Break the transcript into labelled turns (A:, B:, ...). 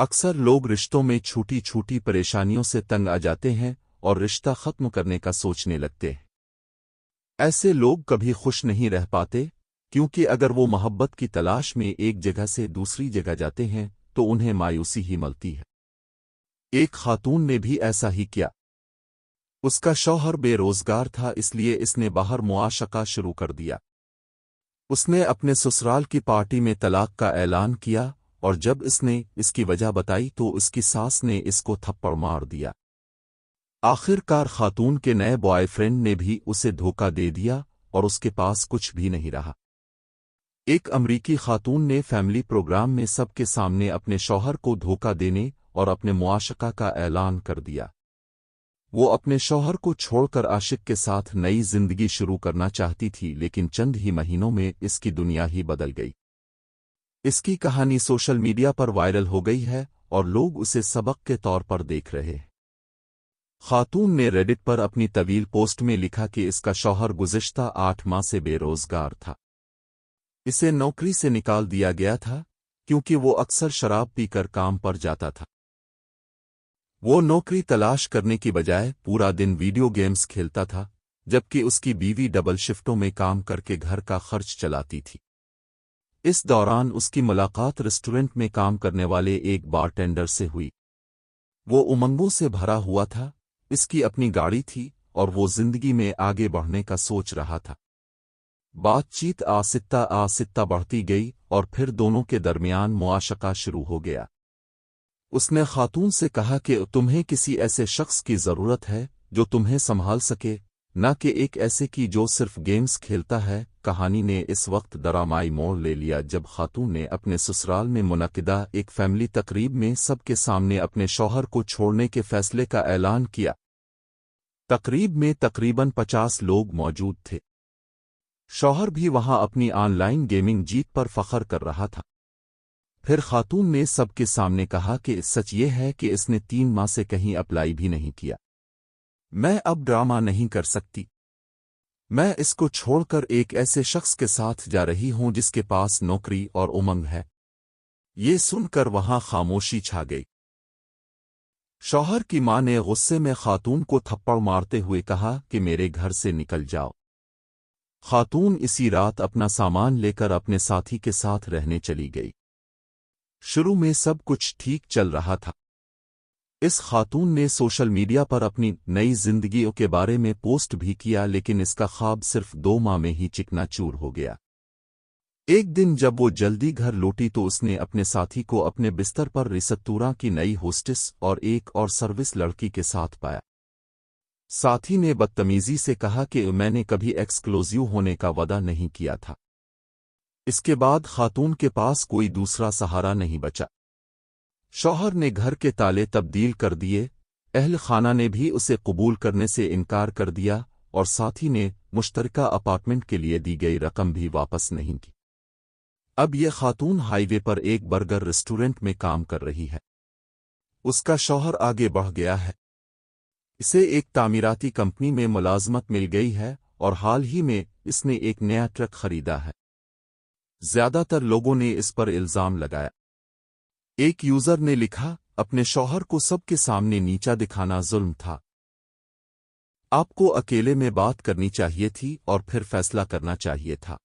A: اکثر لوگ رشتوں میں چھوٹی چھوٹی پریشانیوں سے تنگ آ جاتے ہیں اور رشتہ ختم کرنے کا سوچنے لگتے ہیں۔ ایسے لوگ کبھی خوش نہیں رہ پاتے، کیونکہ اگر وہ محبت کی تلاش میں ایک جگہ سے دوسری جگہ جاتے ہیں تو انہیں مایوسی ہی ملتی ہے۔ ایک خاتون نے بھی ایسا ہی کیا۔ اس کا شوہر بے روزگار تھا، اس لیے اس نے باہر معاشقہ شروع کر دیا۔ اس نے اپنے سسرال کی پارٹی میں طلاق کا اعلان کیا، اور جب اس نے اس کی وجہ بتائی تو اس کی ساس نے اس کو تھپڑ مار دیا۔ آخر کار خاتون کے نئے بوائے فرینڈ نے بھی اسے دھوکہ دے دیا اور اس کے پاس کچھ بھی نہیں رہا۔ ایک امریکی خاتون نے فیملی پروگرام میں سب کے سامنے اپنے شوہر کو دھوکہ دینے اور اپنے معاشقہ کا اعلان کر دیا۔ وہ اپنے شوہر کو چھوڑ کر عاشق کے ساتھ نئی زندگی شروع کرنا چاہتی تھی، لیکن چند ہی مہینوں میں اس کی دنیا ہی بدل گئی۔ اس کی کہانی سوشل میڈیا پر وائرل ہو گئی ہے اور لوگ اسے سبق کے طور پر دیکھ رہے ہیں۔ خاتون نے ریڈٹ پر اپنی طویل پوسٹ میں لکھا کہ اس کا شوہر گزشتہ 8 ماہ سے بے روزگار تھا۔ اسے نوکری سے نکال دیا گیا تھا کیونکہ وہ اکثر شراب پی کر کام پر جاتا تھا۔ وہ نوکری تلاش کرنے کی بجائے پورا دن ویڈیو گیمز کھیلتا تھا، جبکہ اس کی بیوی ڈبل شفٹوں میں کام کر کے گھر کا خرچ چلاتی تھی۔ اس دوران اس کی ملاقات ریسٹورنٹ میں کام کرنے والے ایک بارٹینڈر سے ہوئی۔ وہ امنگوں سے بھرا ہوا تھا، اس کی اپنی گاڑی تھی اور وہ زندگی میں آگے بڑھنے کا سوچ رہا تھا۔ بات چیت آہستہ آہستہ بڑھتی گئی اور پھر دونوں کے درمیان معاشقہ شروع ہو گیا۔ اس نے خاتون سے کہا کہ تمہیں کسی ایسے شخص کی ضرورت ہے جو تمہیں سنبھال سکے، نہ کہ ایک ایسے کی جو صرف گیمز کھیلتا ہے۔ کہانی نے اس وقت ڈرامائی موڑ لے لیا جب خاتون نے اپنے سسرال میں منعقدہ ایک فیملی تقریب میں سب کے سامنے اپنے شوہر کو چھوڑنے کے فیصلے کا اعلان کیا۔ تقریب میں تقریباً 50 لوگ موجود تھے۔ شوہر بھی وہاں اپنی آن لائن گیمنگ جیت پر فخر کر رہا تھا۔ پھر خاتون نے سب کے سامنے کہا کہ سچ یہ ہے کہ اس نے 3 ماہ سے کہیں اپلائی بھی نہیں کیا۔ میں اب ڈرامہ نہیں کر سکتی۔ میں اس کو چھوڑ کر ایک ایسے شخص کے ساتھ جا رہی ہوں جس کے پاس نوکری اور امنگ ہے۔ یہ سن کر وہاں خاموشی چھا گئی۔ شوہر کی ماں نے غصے میں خاتون کو تھپڑ مارتے ہوئے کہا کہ میرے گھر سے نکل جاؤ۔ خاتون اسی رات اپنا سامان لے کر اپنے ساتھی کے ساتھ رہنے چلی گئی۔ شروع میں سب کچھ ٹھیک چل رہا تھا۔ اس خاتون نے سوشل میڈیا پر اپنی نئی زندگیوں کے بارے میں پوسٹ بھی کیا، لیکن اس کا خواب صرف 2 ماہ میں ہی چکنا چور ہو گیا۔ ایک دن جب وہ جلدی گھر لوٹی تو اس نے اپنے ساتھی کو اپنے بستر پر ریستوراں کی نئی ہوسٹس اور ایک اور سروس لڑکی کے ساتھ پایا۔ ساتھی نے بدتمیزی سے کہا کہ میں نے کبھی ایکسکلوزیو ہونے کا وعدہ نہیں کیا تھا۔ اس کے بعد خاتون کے پاس کوئی دوسرا سہارا نہیں بچا۔ شوہر نے گھر کے تالے تبدیل کر دیے، اہل خانہ نے بھی اسے قبول کرنے سے انکار کر دیا، اور ساتھی نے مشترکہ اپارٹمنٹ کے لیے دی گئی رقم بھی واپس نہیں کی۔ اب یہ خاتون ہائی وے پر ایک برگر ریسٹورنٹ میں کام کر رہی ہے۔ اس کا شوہر آگے بڑھ گیا ہے۔ اسے ایک تعمیراتی کمپنی میں ملازمت مل گئی ہے اور حال ہی میں اس نے ایک نیا ٹرک خریدا ہے۔ زیادہ تر لوگوں نے اس پر الزام لگایا۔ ایک یوزر نے لکھا، اپنے شوہر کو سب کے سامنے نیچا دکھانا ظلم تھا۔ آپ کو اکیلے میں بات کرنی چاہیے تھی اور پھر فیصلہ کرنا چاہیے تھا۔